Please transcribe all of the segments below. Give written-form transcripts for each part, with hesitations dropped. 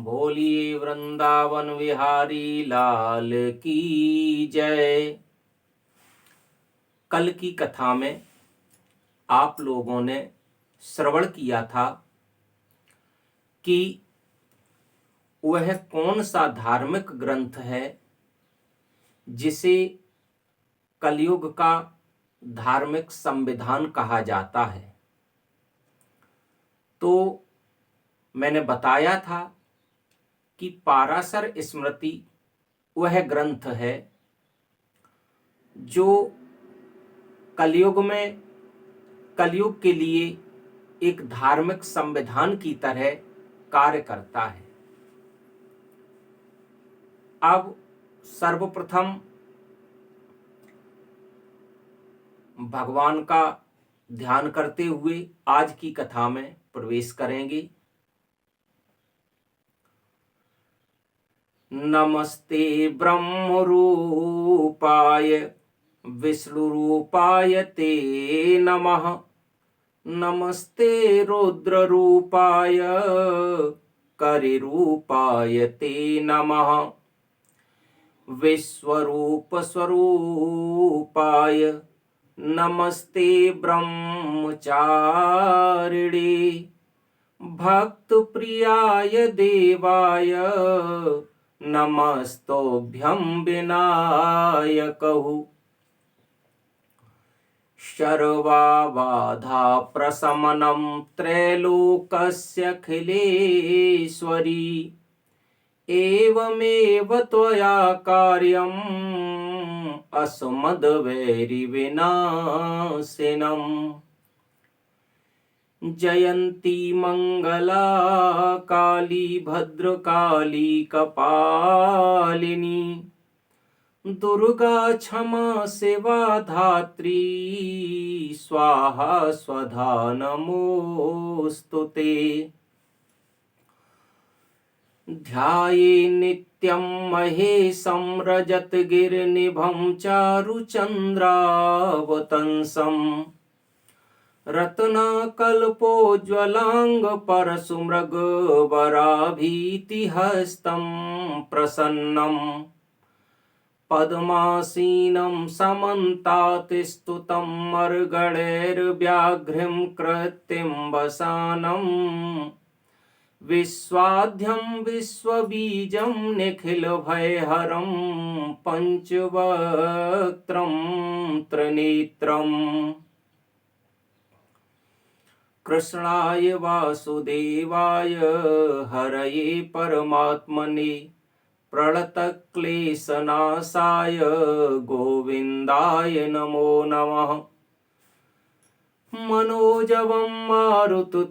बोलिए वृंदावन विहारी लाल की जय। कल की कथा में आप लोगों ने श्रवण किया था कि वह कौन सा धार्मिक ग्रंथ है जिसे कलयुग का धार्मिक संविधान कहा जाता है। तो मैंने बताया था कि पाराशर स्मृति वह ग्रंथ है जो कलयुग के लिए एक धार्मिक संविधान की तरह कार्य करता है। अब सर्वप्रथम भगवान का ध्यान करते हुए आज की कथा में प्रवेश करेंगे। नमस्ते ब्रह्मरूपाय विष्णुरूपाय ते नमः। नमस्ते रुद्ररूपाय करिरूपाय ते नमः। विश्वरूपस्वरूपाय नमस्ते ब्रह्मचारिणे। भक्तप्रियाय देवाय नमस्तोभ्यं विनायकहु। सर्वबाधा प्रशमनं त्रैलोक्यस्याखिलेश्वरी। एवमेव त्वया कार्यम् अस्मद्वैरिविनाशिनम्। जयन्ती मंगला काली भद्रकाली कपालिनी। दुर्गा क्षमा शिवा धात्री स्वाहा स्वधा नमोस्तुते। ध्याये नित्यं महेशं रजतगिरिनिभं चारुचन्द्रावतंसम्। रत्नाकल्पोज्ज्वलांग परशुमृगवराभीतिहस्तं प्रसन्नं। पद्मासीनं समन्तात् स्तुतं मर्गणैर्व्याघ्रं कृत्तिं वसानं। विश्वाद्यं विश्वबीजं निखिलभयहरं पंचवक्त्रं त्रिनेत्रम्। कृष्णाय वासुदेवाय हरये परमात्मने प्रणतक्लेशनाशाय गोविन्दाय नमो नमः। मनोजवं मारुततुल्यवेगं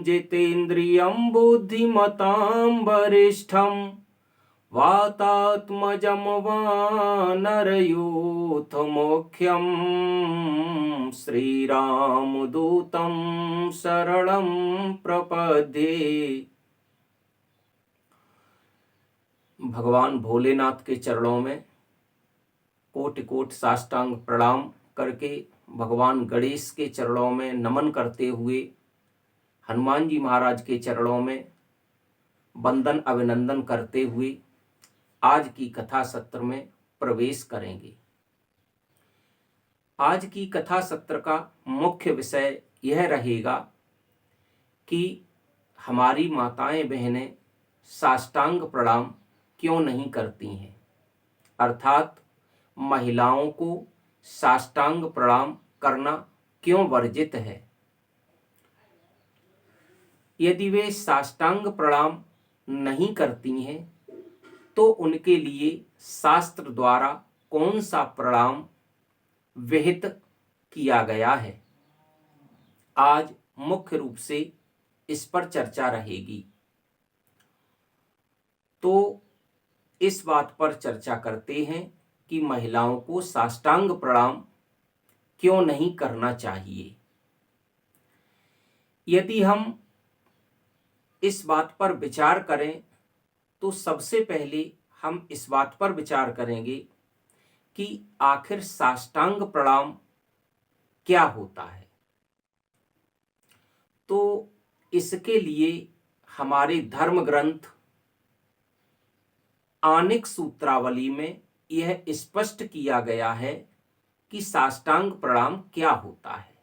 जितेन्द्रियं बुद्धिमतां वरिष्ठं। वातात्मजं वानरयूथमुख्यं श्रीरामदूतं शरणं प्रपद्ये। भगवान भोलेनाथ के चरणों में कोटि कोटि साष्टांग प्रणाम करके, भगवान गणेश के चरणों में नमन करते हुए, हनुमान जी महाराज के चरणों में वंदन अभिनंदन करते हुए आज की कथा सत्र में प्रवेश करेंगे। आज की कथा सत्र का मुख्य विषय यह रहेगा कि हमारी माताएं बहनें साष्टांग प्रणाम क्यों नहीं करती हैं, अर्थात महिलाओं को साष्टांग प्रणाम करना क्यों वर्जित है। यदि वे साष्टांग प्रणाम नहीं करती हैं तो उनके लिए शास्त्र द्वारा कौन सा प्रणाम विहित किया गया है। आज मुख्य रूप से इस पर चर्चा रहेगी। तो इस बात पर चर्चा करते हैं कि महिलाओं को साष्टांग प्रणाम क्यों नहीं करना चाहिए। यदि हम इस बात पर विचार करें तो सबसे पहले हम इस बात पर विचार करेंगे कि आखिर साष्टांग प्रणाम क्या होता है। तो इसके लिए हमारे धर्म ग्रंथ आनिक सूत्रावली में यह स्पष्ट किया गया है कि साष्टांग प्रणाम क्या होता है।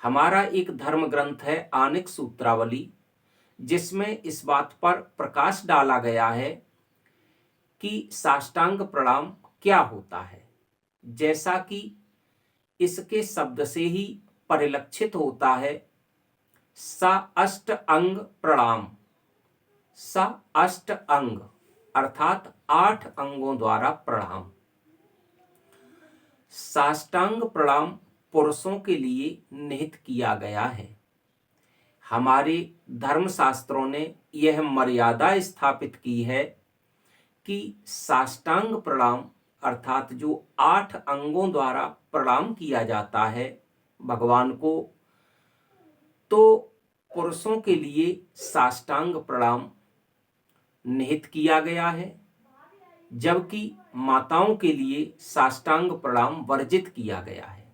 हमारा एक धर्म ग्रंथ है आनिक सूत्रावली, जिसमें इस बात पर प्रकाश डाला गया है कि साष्टांग प्रणाम क्या होता है, जैसा कि इसके शब्द से ही परिलक्षित होता है। सा अष्ट अंग प्रणाम, सा अष्ट अंग अर्थात 8 अंगों द्वारा प्रणाम। साष्टांग प्रणाम पुरुषों के लिए निहित किया गया है। हमारे धर्मशास्त्रों ने यह मर्यादा स्थापित की है कि साष्टांग प्रणाम अर्थात जो 8 अंगों द्वारा प्रणाम किया जाता है भगवान को, तो पुरुषों के लिए साष्टांग प्रणाम निहित किया गया है, जबकि माताओं के लिए साष्टांग प्रणाम वर्जित किया गया है।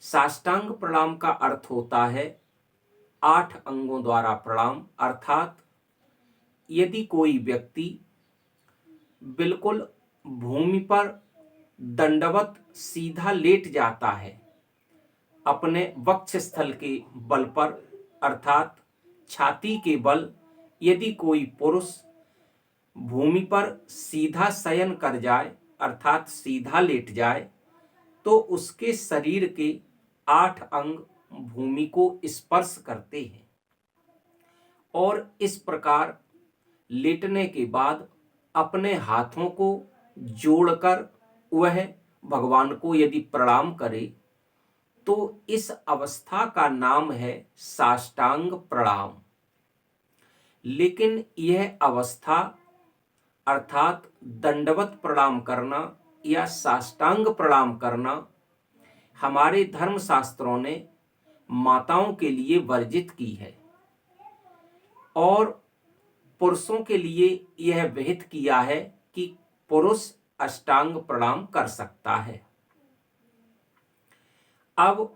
साष्टांग प्रणाम का अर्थ होता है 8 अंगों द्वारा प्रणाम, अर्थात यदि कोई व्यक्ति बिल्कुल भूमि पर दंडवत सीधा लेट जाता है अपने वक्षस्थल के बल पर, अर्थात छाती के बल, यदि कोई पुरुष भूमि पर सीधा शयन कर जाए अर्थात सीधा लेट जाए, तो उसके शरीर के 8 अंग भूमि को स्पर्श करते हैं और इस प्रकार लेटने के बाद अपने हाथों को जोड़कर वह भगवान को यदि प्रणाम करे तो इस अवस्था का नाम है साष्टांग प्रणाम। लेकिन यह अवस्था अर्थात दंडवत प्रणाम करना या साष्टांग प्रणाम करना हमारे धर्मशास्त्रों ने माताओं के लिए वर्जित की है और पुरुषों के लिए यह विहित किया है कि पुरुष अष्टांग प्रणाम कर सकता है। अब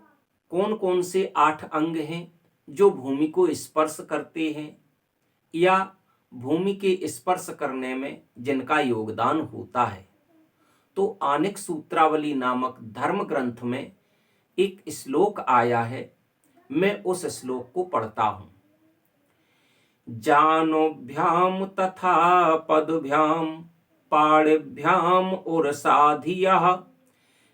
कौन कौन से 8 अंग हैं जो भूमि को स्पर्श करते हैं या भूमि के स्पर्श करने में जिनका योगदान होता है, तो आनिक सूत्रावली नामक धर्म ग्रंथ में एक श्लोक आया है। मैं उस श्लोक को पढ़ता हूं। जानोभ्याम तथा पदभ्याम पाणिभ्याम उरसाधियः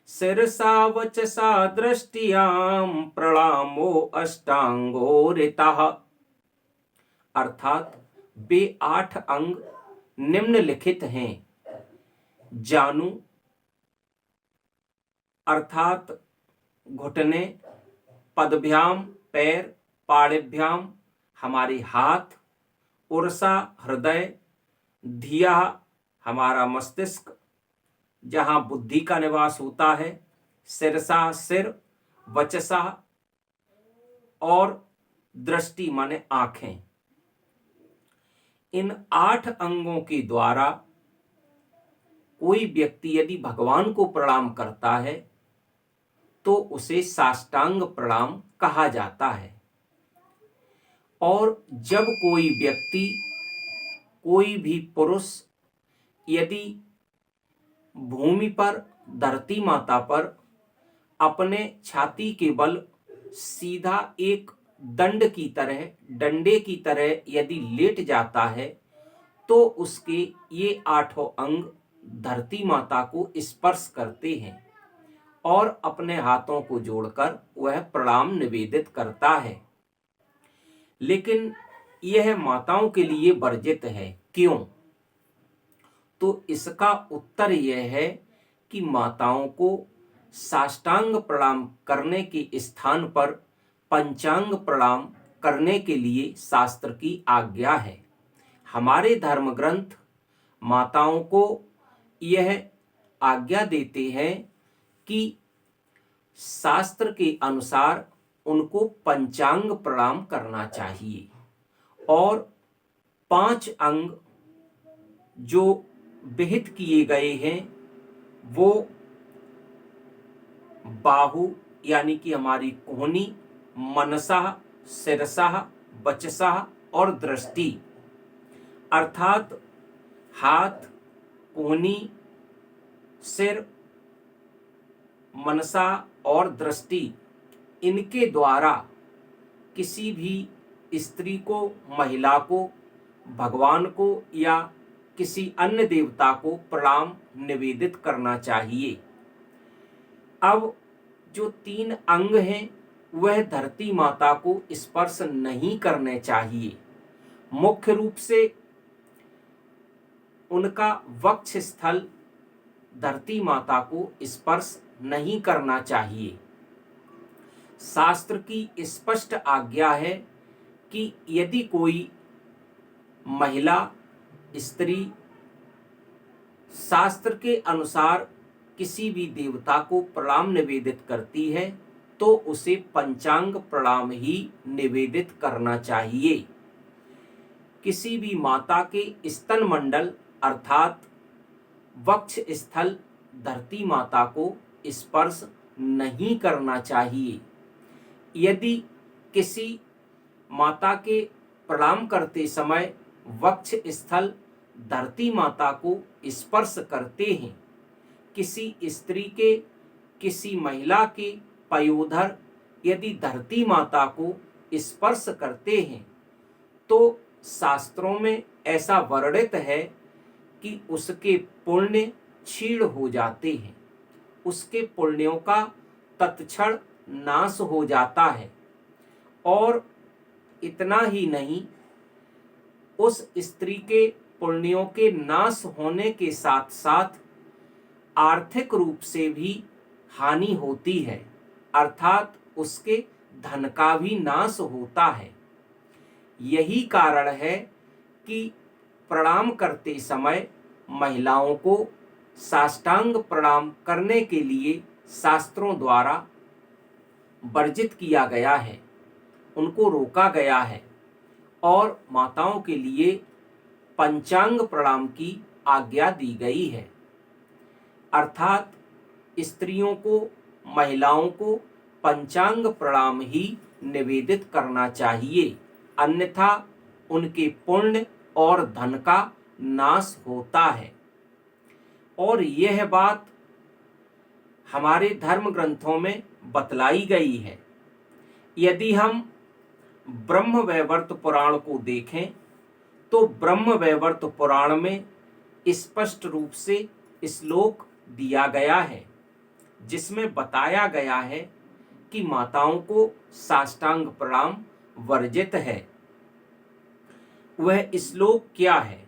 शिरसा वचसा दृष्टियाम प्रणामो अष्टांगोरितः। अर्थात वे 8 अंग निम्नलिखित हैं। जानु अर्थात घुटने, पदभ्याम पैर, पाणिभ्याम हमारे हाथ, उर्सा हृदय, धिया हमारा मस्तिष्क जहां बुद्धि का निवास होता है, सिरसा सिर, वचसा और दृष्टि माने आंखें। इन 8 अंगों के द्वारा कोई व्यक्ति यदि भगवान को प्रणाम करता है तो उसे साष्टांग प्रणाम कहा जाता है। और जब कोई व्यक्ति, कोई भी पुरुष यदि भूमि पर, धरती माता पर अपने छाती के बल सीधा एक दंड की तरह, डंडे की तरह यदि लेट जाता है तो उसके ये 8 अंग धरती माता को स्पर्श करते हैं और अपने हाथों को जोड़कर वह प्रणाम निवेदित करता है। लेकिन यह माताओं के लिए वर्जित है। क्यों? तो इसका उत्तर यह है कि माताओं को साष्टांग प्रणाम करने के स्थान पर पंचांग प्रणाम करने के लिए शास्त्र की आज्ञा है। हमारे धर्म ग्रंथ माताओं को यह आज्ञा देते हैं कि शास्त्र के अनुसार उनको पंचांग प्रणाम करना चाहिए और 5 अंग जो विहित किए गए हैं वो बाहु यानी कि हमारी कोहनी, मनसा, सिरसा, वचसा और दृष्टि, अर्थात हाथ, कोहनी, सिर, मनसा और दृष्टि, इनके द्वारा किसी भी स्त्री को, महिला को, भगवान को या किसी अन्य देवता को प्रणाम निवेदित करना चाहिए। अब जो 3 अंग हैं वह धरती माता को स्पर्श नहीं करने चाहिए। मुख्य रूप से उनका वक्ष स्थल धरती माता को स्पर्श नहीं करना चाहिए। शास्त्र की स्पष्ट आज्ञा है कि यदि कोई महिला, स्त्री शास्त्र के अनुसार किसी भी देवता को प्रणाम निवेदित करती है तो उसे पंचांग प्रणाम ही निवेदित करना चाहिए। किसी भी माता के स्तन मंडल अर्थात वक्ष स्थल धरती माता को स्पर्श नहीं करना चाहिए। यदि किसी माता के प्रणाम करते समय वक्ष स्थल धरती माता को स्पर्श करते हैं, किसी स्त्री के, किसी महिला के पयोधर यदि धरती माता को स्पर्श करते हैं तो शास्त्रों में ऐसा वर्णित है कि उसके पुण्य क्षीण हो जाते हैं, उसके पुण्यों का तत्क्षण नाश हो जाता है। और इतना ही नहीं, उस स्त्री के पुण्यों के नाश होने के साथ साथ आर्थिक रूप से भी हानि होती है, अर्थात उसके धन का भी नाश होता है। यही कारण है कि प्रणाम करते समय महिलाओं को साष्टांग प्रणाम करने के लिए शास्त्रों द्वारा वर्जित किया गया है, उनको रोका गया है और माताओं के लिए पंचांग प्रणाम की आज्ञा दी गई है। अर्थात स्त्रियों को, महिलाओं को पंचांग प्रणाम ही निवेदित करना चाहिए, अन्यथा उनके पुण्य और धन का नाश होता है। और यह बात हमारे धर्म ग्रंथों में बतलाई गई है। यदि हम ब्रह्मवैवर्त पुराण को देखें तो ब्रह्मवैवर्त पुराण में स्पष्ट रूप से श्लोक दिया गया है जिसमें बताया गया है कि माताओं को साष्टांग प्रणाम वर्जित है। वह श्लोक क्या है?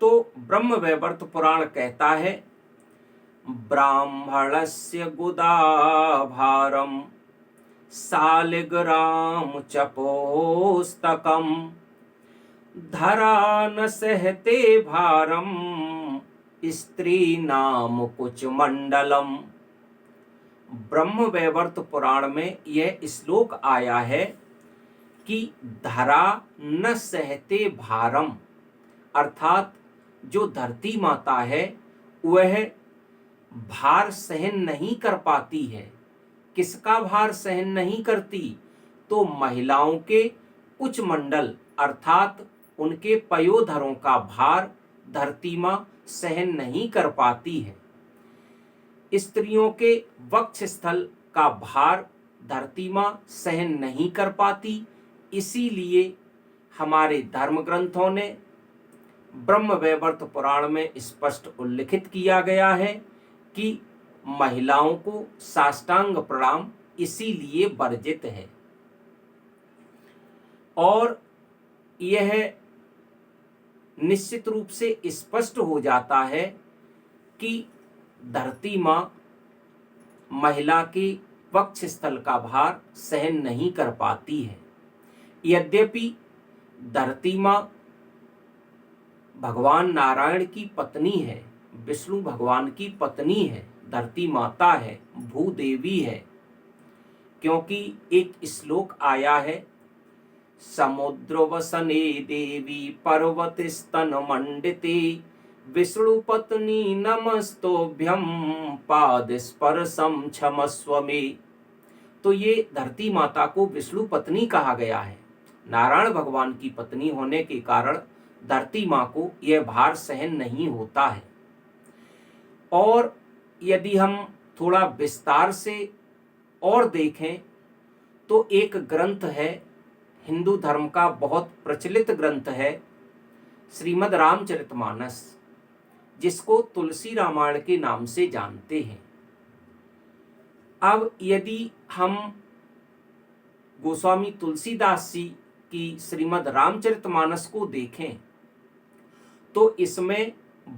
तो ब्रह्मवैवर्त पुराण कहता है, ब्राह्मणस्य गुदाभारम शालिग्राम चपोस्तकम धरा न सहते भारम स्त्री नाम कुछ मंडलम। ब्रह्मवैवर्त पुराण में यह श्लोक आया है कि धरा न सहते भारम, अर्थात जो धरती माता है वह भार सहन नहीं कर पाती है। किसका भार सहन नहीं करती? तो महिलाओं के कुछ मंडल अर्थात उनके पयोधरों का भार धरती मां सहन नहीं कर पाती है। स्त्रियों के वक्ष स्थल का भार धरती मां सहन नहीं कर पाती, इसीलिए हमारे धर्म ग्रंथों ने ब्रह्मवैवर्त पुराण में स्पष्ट उल्लिखित किया गया है कि महिलाओं को साष्टांग प्रणाम इसीलिए वर्जित है। और यह निश्चित रूप से स्पष्ट हो जाता है कि धरती मां महिला के वक्ष स्थल का भार सहन नहीं कर पाती है। यद्यपि धरती मां भगवान नारायण की पत्नी है, विष्णु भगवान की पत्नी है, धरती माता है, भूदेवी है, क्योंकि एक श्लोक आया है, समुद्रवसने देवी पर्वत स्तन मंडिते विष्णु पत्नी नमस्तोभ्यम पाद स्पर्शम क्षमस्व मे। तो ये धरती माता को विष्णु पत्नी कहा गया है नारायण भगवान की पत्नी होने के कारण धरती माँ को यह भार सहन नहीं होता है। और यदि हम थोड़ा विस्तार से और देखें तो एक ग्रंथ है, हिंदू धर्म का बहुत प्रचलित ग्रंथ है, श्रीमद् रामचरितमानस, जिसको तुलसी रामायण के नाम से जानते हैं। अब यदि हम गोस्वामी तुलसीदास जी की श्रीमद् रामचरितमानस को देखें तो इसमें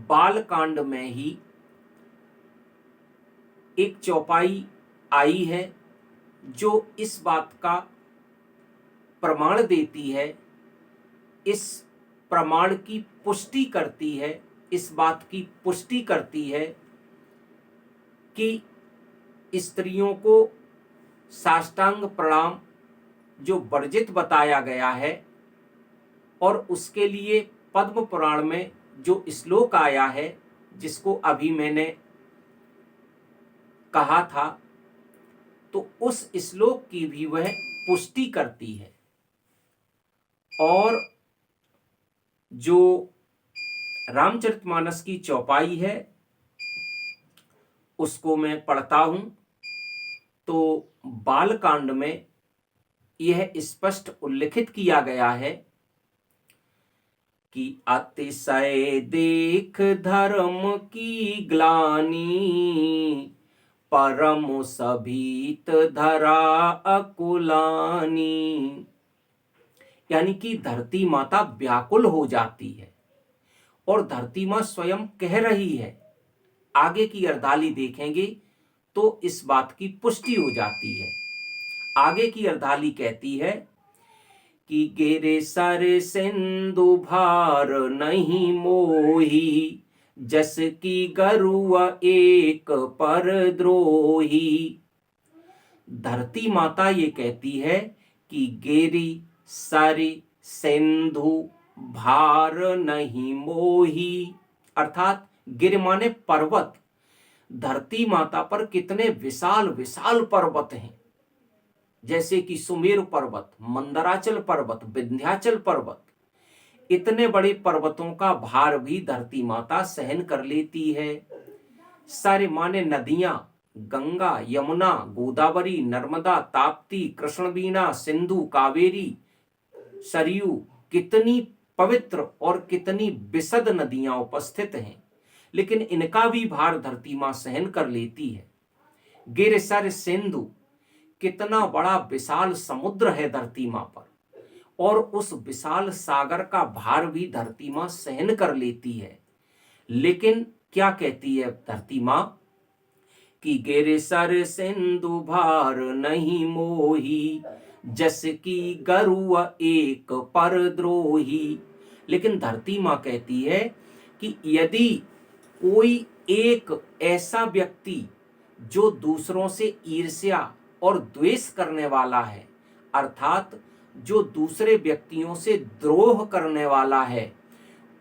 बालकांड में ही एक चौपाई आई है जो इस बात का प्रमाण देती है, इस प्रमाण की पुष्टि करती है, इस बात की पुष्टि करती है कि स्त्रियों को साष्टांग प्रणाम जो वर्जित बताया गया है, और उसके लिए पद्म पुराण में जो श्लोक आया है जिसको अभी मैंने कहा था, तो उस श्लोक की भी वह पुष्टि करती है। और जो रामचरितमानस की चौपाई है उसको मैं पढ़ता हूं तो बालकांड में यह स्पष्ट उल्लिखित किया गया है कि अतिशय देख धर्म की ग्लानि, परम सभीत धरा अकुलानी। यानी कि धरती माता व्याकुल हो जाती है और धरती मां स्वयं कह रही है, आगे की अर्धाली देखेंगे तो इस बात की पुष्टि हो जाती है। आगे की अर्धाली कहती है कि गिरे सर सिंधु भार नहीं मोही, जस की गरुआ एक पर द्रोही। धरती माता ये कहती है कि गेरी सारी सिंधु भार नहीं मोही, अर्थात गिर माने पर्वत। धरती माता पर कितने विशाल विशाल पर्वत हैं, जैसे कि सुमेरु पर्वत, मंदराचल पर्वत, विंध्याचल पर्वत। इतने बड़े पर्वतों का भार भी धरती माता सहन कर लेती है। सारे माने नदियां, गंगा, यमुना, गोदावरी, नर्मदा, ताप्ती, कृष्णवीणा, सिंधु, कावेरी, सरयू, कितनी पवित्र और कितनी विशद नदियां उपस्थित हैं, लेकिन इनका भी भार धरती मां सहन कर लेती है। गिर सर सिंधु, कितना बड़ा विशाल समुद्र है धरती मां पर, और उस विशाल सागर का भार भी धरती मां सहन कर लेती है। लेकिन क्या कहती है धरती मां कि गिर सर सिंधु भार नहीं मोही, जस की गरुआ एक पर द्रोही। लेकिन धरती मां कहती है कि यदि कोई एक ऐसा व्यक्ति जो दूसरों से ईर्ष्या और द्वेष करने वाला है, अर्थात जो दूसरे व्यक्तियों से द्रोह करने वाला है,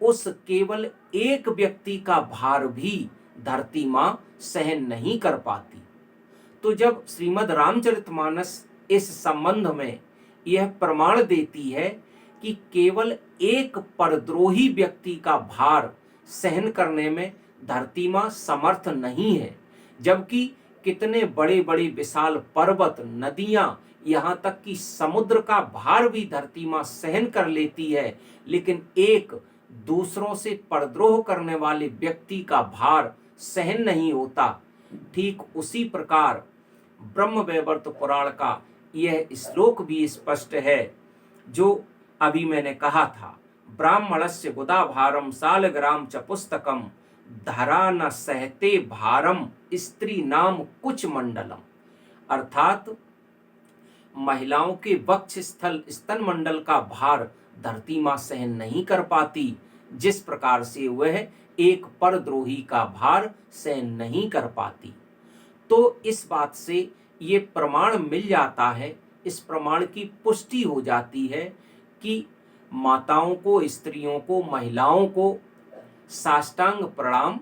उस केवल एक व्यक्ति का भार भी धरती मां सहन नहीं कर पाती। तो जब श्रीमद् रामचरितमानस इस संबंध में यह प्रमाण देती है कि केवल एक परद्रोही व्यक्ति का भार सहन करने में धरती मां समर्थ नहीं है, जबकि कितने बड़े बड़े विशाल पर्वत, नदियां, यहां तक कि समुद्र का भार भी धरती मां सहन कर लेती है, लेकिन एक दूसरों से परद्रोह करने वाले व्यक्ति का भार सहन नहीं होता। ठीक उसी प्रकार ब्रह्म वैवर्त पुराण का यह श्लोक भी स्पष्ट है जो अभी मैंने कहा था, ब्राह्मणस्य गुदा भारम सालग्राम च पुस्तकम, धरा न सहते भारम स्त्री नाम कुछ मंडलम। अर्थात महिलाओं के वक्ष स्थल स्तन मंडल का भार धरती मां सहन नहीं कर पाती, जिस प्रकार से वह एक परद्रोही का भार सहन नहीं कर पाती। तो इस बात से ये प्रमाण मिल जाता है, इस प्रमाण की पुष्टि हो जाती है कि माताओं को, स्त्रियों को, महिलाओं को साष्टांग प्रणाम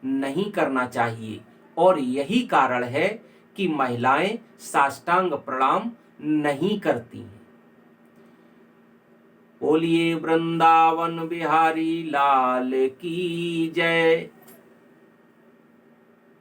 नहीं करना चाहिए, और यही कारण है कि महिलाएं साष्टांग प्रणाम नहीं करती हैं। बोलिए वृंदावन बिहारी लाल की जय।